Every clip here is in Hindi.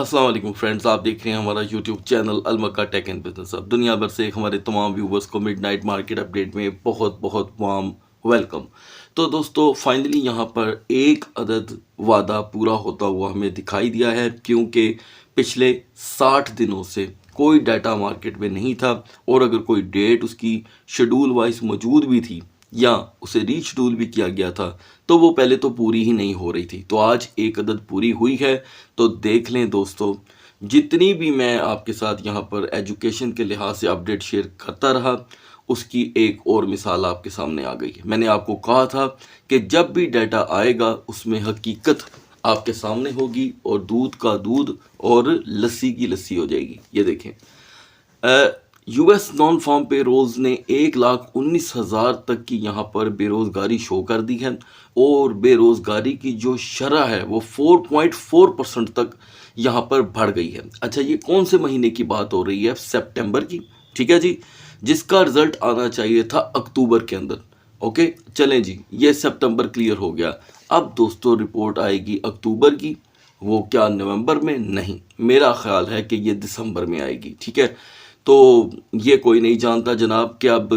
अस्सलाम वालेकुम फ्रेंड्स, आप देख रहे हैं हमारा यूट्यूब चैनल अलमका टेक एंड बिजनेस। अब दुनिया भर से हमारे तमाम व्यूवर्स को मिडनाइट मार्केट अपडेट में बहुत बहुत वार्म वेलकम। तो दोस्तों फाइनली यहाँ पर एक अदद वादा पूरा होता हुआ हमें दिखाई दिया है, क्योंकि पिछले 60 दिनों से कोई डाटा मार्केट में नहीं था, और अगर कोई डेट उसकी शेड्यूल वाइज मौजूद भी थी या उसे रीशेड्यूल भी किया गया था तो वो पहले तो पूरी ही नहीं हो रही थी। तो आज एक अदद पूरी हुई है, तो देख लें दोस्तों। जितनी भी मैं आपके साथ यहाँ पर एजुकेशन के लिहाज से अपडेट शेयर करता रहा, उसकी एक और मिसाल आपके सामने आ गई है। मैंने आपको कहा था कि जब भी डाटा आएगा उसमें हकीकत आपके सामने होगी, और दूध का दूध और लस्सी की लस्सी हो जाएगी। ये देखें, यूएस नॉन फार्म पे रोल्स ने 1,19,000 तक की यहाँ पर बेरोज़गारी शो कर दी है, और बेरोज़गारी की जो शरह है वो 4.4% तक यहाँ पर बढ़ गई है। अच्छा, ये कौन से महीने की बात हो रही है? सितंबर की, ठीक है जी, जिसका रिजल्ट आना चाहिए था अक्टूबर के अंदर। ओके, चलें जी, ये सितंबर क्लियर हो गया। अब दोस्तों रिपोर्ट आएगी अक्टूबर की, वो क्या नवंबर में? नहीं, मेरा ख्याल है कि ये दिसंबर में आएगी। ठीक है, तो ये कोई नहीं जानता जनाब कि अब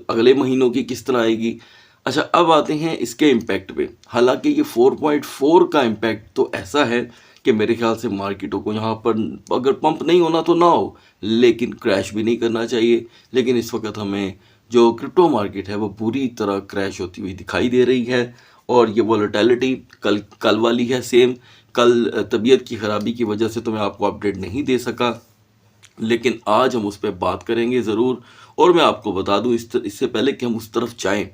अगले महीनों की किस तरह आएगी। अच्छा, अब आते हैं इसके इम्पैक्ट पे। हालांकि ये 4.4 का इम्पैक्ट तो ऐसा है कि मेरे ख्याल से मार्केटों को यहाँ पर अगर पंप नहीं होना तो ना हो, लेकिन क्रैश भी नहीं करना चाहिए। लेकिन इस वक्त हमें जो क्रिप्टो मार्केट है वो बुरी तरह क्रैश होती हुई दिखाई दे रही है, और ये वॉलेटिलिटी कल वाली है सेम। कल तबीयत की ख़राबी की वजह से तो मैं आपको अपडेट नहीं दे सका, लेकिन आज हम उस पर बात करेंगे ज़रूर। और मैं आपको बता दूं इससे पहले कि हम उस तरफ जाएं,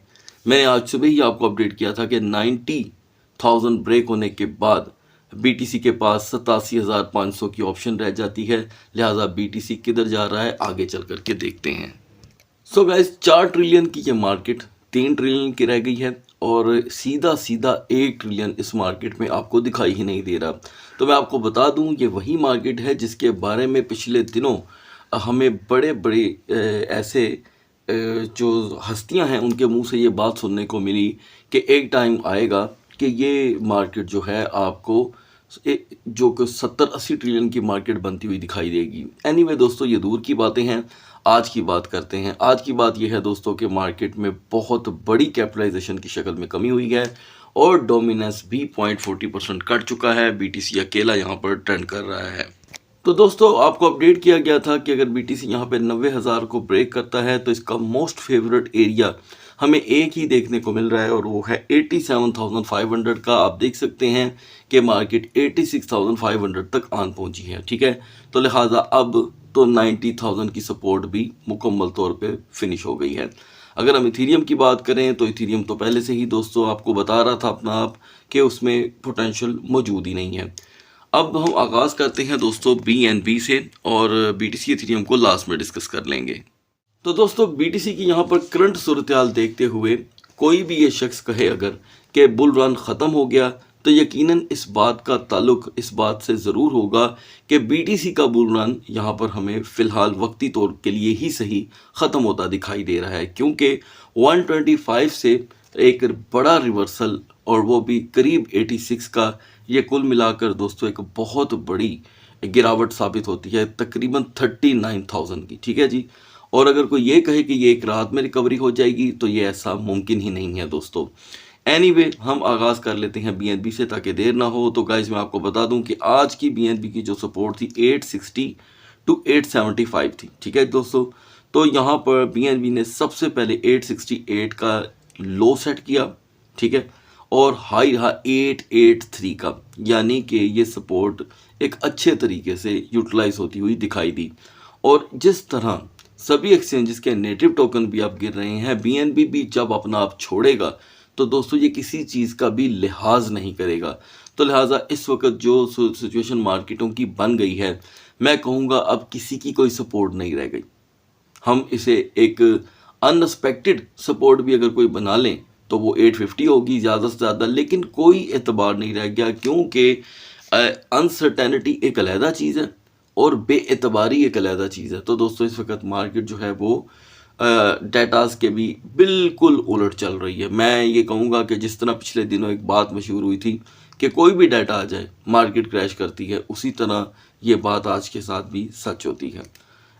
मैंने आज सुबह ही आपको अपडेट किया था कि 90,000 ब्रेक होने के बाद बीटीसी के पास 87,500 की ऑप्शन रह जाती है। लिहाजा बीटीसी किधर जा रहा है आगे चल करके देखते हैं। सो गाइस, 4 ट्रिलियन की ये मार्केट 3 ट्रिलियन की रह गई है, और सीधा सीधा 1 ट्रिलियन इस मार्केट में आपको दिखाई ही नहीं दे रहा। तो मैं आपको बता दूं, ये वही मार्केट है जिसके बारे में पिछले दिनों हमें बड़े बड़े ऐसे जो हस्तियां हैं उनके मुंह से ये बात सुनने को मिली कि एक टाइम आएगा कि ये मार्केट जो है आपको जो कि 70-80 ट्रिलियन की मार्केट बनती हुई दिखाई देगी। एनीवे दोस्तों, ये दूर की बातें हैं, आज की बात करते हैं। आज की बात यह है दोस्तों कि मार्केट में बहुत बड़ी कैपिटलाइजेशन की शक्ल में कमी हुई है, और डोमिनेंस भी 0.40% कट चुका है। बीटीसी अकेला यहाँ पर ट्रेंड कर रहा है। तो दोस्तों, आपको अपडेट किया गया था कि अगर बीटीसी यहाँ पे 90,000 को ब्रेक करता है तो इसका मोस्ट फेवरेट एरिया हमें एक ही देखने को मिल रहा है, और वो है 87,500 का। आप देख सकते हैं कि मार्केट 86,500 तक आन पहुंची है। ठीक है, तो लिहाजा अब तो 90,000 की सपोर्ट भी मुकम्मल तौर पे फिनिश हो गई है। अगर हम इथीरियम की बात करें तो इथीरियम तो पहले से ही दोस्तों आपको बता रहा था अपना आप कि उसमें पोटेंशियल मौजूद ही नहीं है। अब हम आगाज़ करते हैं दोस्तों BNB से, और BTC इथेरियम को लास्ट में डिस्कस कर लेंगे। तो दोस्तों BTC की यहाँ पर करंट सूरत हाल देखते हुए कोई भी ये शख्स कहे अगर कि बुल रन ख़त्म हो गया, तो यकीनन इस बात का ताल्लुक इस बात से ज़रूर होगा कि BTC का बुल रन यहाँ पर हमें फ़िलहाल वक्ती तौर के लिए ही सही ख़त्म होता दिखाई दे रहा है, क्योंकि 125 से एक बड़ा रिवर्सल, और वो भी करीब 86 का, ये कुल मिलाकर दोस्तों एक बहुत बड़ी गिरावट साबित होती है, तकरीबन 39,000 की। ठीक है जी, और अगर कोई ये कहे कि ये एक रात में रिकवरी हो जाएगी तो ये ऐसा मुमकिन ही नहीं है दोस्तों। एनीवे, हम आगाज़ कर लेते हैं BNB से ताकि देर ना हो। तो गाइज मैं आपको बता दूं कि आज की BNB की जो सपोर्ट थी 860 टू 875 थी। ठीक है दोस्तों, तो यहाँ पर BNB ने सबसे पहले 868 का लो सेट किया, ठीक है, और हाई रहा 883 का, यानी कि ये सपोर्ट एक अच्छे तरीके से यूटिलाइज होती हुई दिखाई दी। और जिस तरह सभी एक्सचेंजेस के नेटिव टोकन भी अब गिर रहे हैं, BNB भी जब अपना आप छोड़ेगा तो दोस्तों ये किसी चीज़ का भी लिहाज नहीं करेगा। तो लिहाजा इस वक्त जो सिचुएशन मार्केटों की बन गई है, मैं कहूँगा अब किसी की कोई सपोर्ट नहीं रह गई। हम इसे एक अनएक्सपेक्टेड सपोर्ट भी अगर कोई बना लें तो वो 850 होगी ज़्यादा से ज़्यादा, लेकिन कोई एतबार नहीं रह गया, क्योंकि अनसर्टेनिटी एक अलहदा चीज़ है और बेएतबारी एक अलहदा चीज़ है। तो दोस्तों इस वक्त मार्केट जो है वो डेटास के भी बिल्कुल उलट चल रही है। मैं ये कहूँगा कि जिस तरह पिछले दिनों एक बात मशहूर हुई थी कि कोई भी डाटा आ जाए मार्केट क्रैश करती है, उसी तरह ये बात आज के साथ भी सच होती है।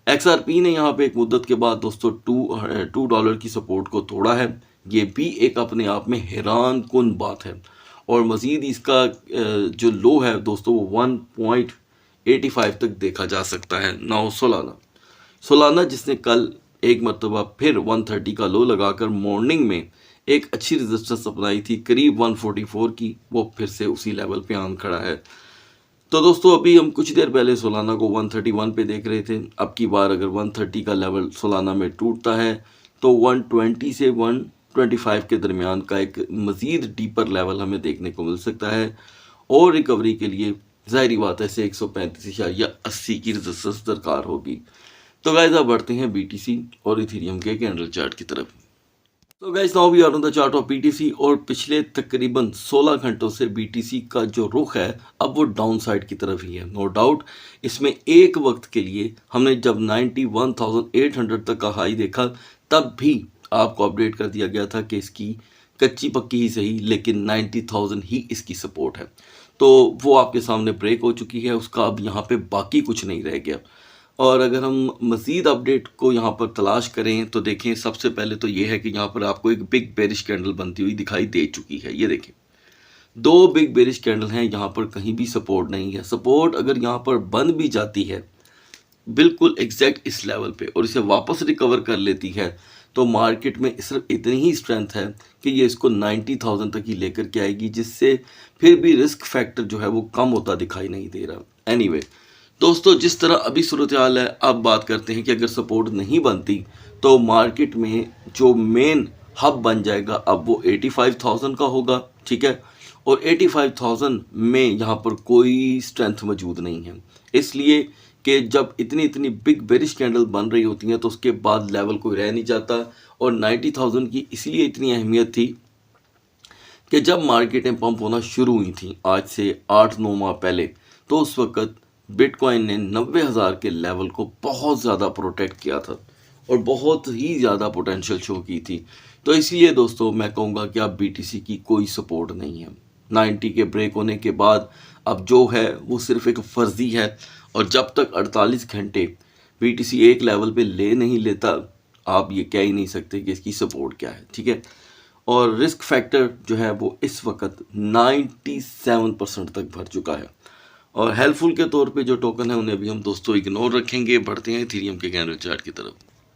XRP ने यहाँ पे एक मुद्दत के बाद दोस्तों $2 की सपोर्ट को तोड़ा है। ये भी एक अपने आप में हैरान कुन बात है। और मज़ीद इसका जो लो है दोस्तों वो 1.85 तक देखा जा सकता है। नाउ सोलाना जिसने कल एक मरतबा फिर 130 का लो लगाकर मॉर्निंग में एक अच्छी रेजिस्टेंस अपनाई थी करीब 144 की, वो फिर से उसी लेवल पे आन खड़ा है। तो दोस्तों अभी हम कुछ देर पहले सोलाना को 131 पे देख रहे थे। अब की बार अगर 130 का लेवल सोलाना में टूटता है तो 120 से 125 के दरमियान का एक मज़ीद डीपर लेवल हमें देखने को मिल सकता है। और रिकवरी के लिए ज़ाहिरी बात है से 135 या 80 की रेजिस्टेंस दरकार होगी। तो गाइस अब बढ़ते हैं BTC और इथेरियम के कैंडल चार्ट की तरफ। तो guys now we are on the chart of BTC और पिछले तकरीबन 16 घंटों से BTC का जो रुख है अब वो डाउन साइड की तरफ ही है। नो डाउट इसमें एक वक्त के लिए हमने जब 91,800 तक का हाई देखा तब भी आपको अपडेट कर दिया गया था कि इसकी कच्ची पक्की ही सही लेकिन 90,000 ही इसकी सपोर्ट है। तो वो आपके सामने ब्रेक हो चुकी है, उसका अब यहाँ पे बाकी कुछ नहीं रह गया। और अगर हम मज़ीद अपडेट को यहाँ पर तलाश करें तो देखें सबसे पहले तो ये है कि यहाँ पर आपको एक बिग बेरिश कैंडल बनती हुई दिखाई दे चुकी है। ये देखें 2 बिग बेरिश कैंडल हैं, यहाँ पर कहीं भी सपोर्ट नहीं है। सपोर्ट अगर यहाँ पर बन भी जाती है बिल्कुल एग्जैक्ट इस लेवल पे और इसे वापस रिकवर कर लेती है तो मार्केट में सिर्फ इतनी ही स्ट्रेंथ है कि ये इसको 90,000 तक ही लेकर के आएगी, जिससे फिर भी रिस्क फैक्टर जो है वो कम होता दिखाई नहीं दे रहा। एनीवे दोस्तों जिस तरह अभी सूरत हाल है अब बात करते हैं कि अगर सपोर्ट नहीं बनती तो मार्केट में जो मेन हब बन जाएगा अब वो 85,000 का होगा, ठीक है। और 85,000 में यहाँ पर कोई स्ट्रेंथ मौजूद नहीं है, इसलिए कि जब इतनी इतनी बिग बेरिश कैंडल बन रही होती हैं तो उसके बाद लेवल कोई रह नहीं जाता। और 90,000 की इसलिए इतनी अहमियत थी कि जब मार्केटें पंप होना शुरू हुई थी आज से 8-9 माह पहले, तो उस वक़्त बिटकॉइन ने 90,000 के लेवल को बहुत ज़्यादा प्रोटेक्ट किया था और बहुत ही ज़्यादा पोटेंशियल शो की थी। तो इसलिए दोस्तों मैं कहूँगा कि अब BTC की कोई सपोर्ट नहीं है। 90 के ब्रेक होने के बाद अब जो है वो सिर्फ एक फर्जी है और जब तक 48 घंटे BTC एक लेवल पे ले नहीं लेता आप ये कह ही नहीं सकते कि इसकी सपोर्ट क्या है, ठीक है। और रिस्क फैक्टर जो है वो इस वक्त 97% तक भर चुका है। और हेल्पफुल के तौर पे जो टोकन है उन्हें भी हम दोस्तों इग्नोर रखेंगे। बढ़ते हैं इथेरियम के कैंडल चार्ट की तरफ।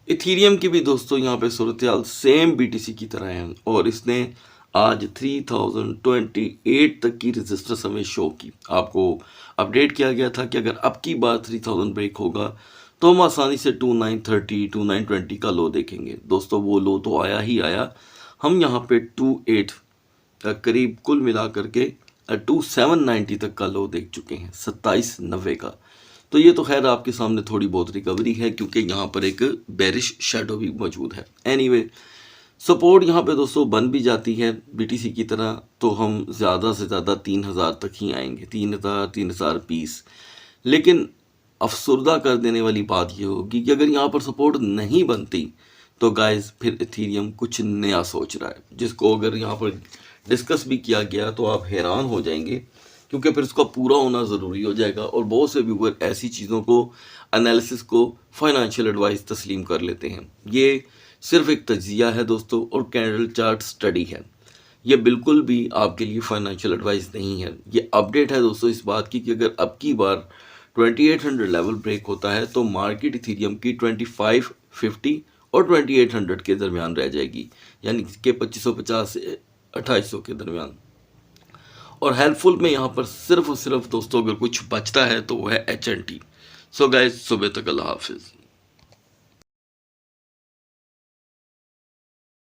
इथेरियम की भी दोस्तों यहाँ पे सूरत हाल सेम BTC की तरह है और इसने आज 3028 तक की रेजिस्टेंस हमें शो की। आपको अपडेट किया गया था कि अगर अब की बार 3000 ब्रेक होगा तो हम आसानी से 2930 2920 का लो देखेंगे। दोस्तों वो लो तो आया ही आया, हम यहाँ पे 28 करीब कुल मिला करके 2790 तक का लो देख चुके हैं, 2790 का। तो ये तो खैर आपके सामने थोड़ी बहुत रिकवरी है क्योंकि यहाँ पर एक बेरिश शेडो भी मौजूद है। एनीवे सपोर्ट यहाँ पे दोस्तों बन भी जाती है BTC की तरह तो हम ज़्यादा से ज़्यादा 3000 तक ही आएंगे, 3000 3020। लेकिन अफसरदा कर देने वाली बात ये होगी कि अगर यहाँ पर सपोर्ट नहीं बनती तो गाइस फिर इथेरियम कुछ नया सोच रहा है, जिसको अगर यहाँ पर डिस्कस भी किया गया तो आप हैरान हो जाएंगे क्योंकि फिर उसका पूरा होना ज़रूरी हो जाएगा। और बहुत से व्यूअर ऐसी चीज़ों को एनालिसिस को फाइनेंशियल एडवाइस तस्लीम कर लेते हैं। ये सिर्फ एक तज्जिया है दोस्तों और कैंडल चार्ट स्टडी है, ये बिल्कुल भी आपके लिए फाइनेंशियल एडवाइस नहीं है। ये अपडेट है दोस्तों इस बात की कि अगर अब की बार 2800 लेवल ब्रेक होता है तो मार्केट इथेरियम की 2550 और 2800 के दरमियान रह जाएगी, यानी कि 2550 से 2800 के दरमियान। और हेल्पफुल में यहाँ पर सिर्फ और सिर्फ दोस्तों अगर कुछ बचता है तो वो है HNT। सो गाइस सुबह तक अल्लाह हाफिज़।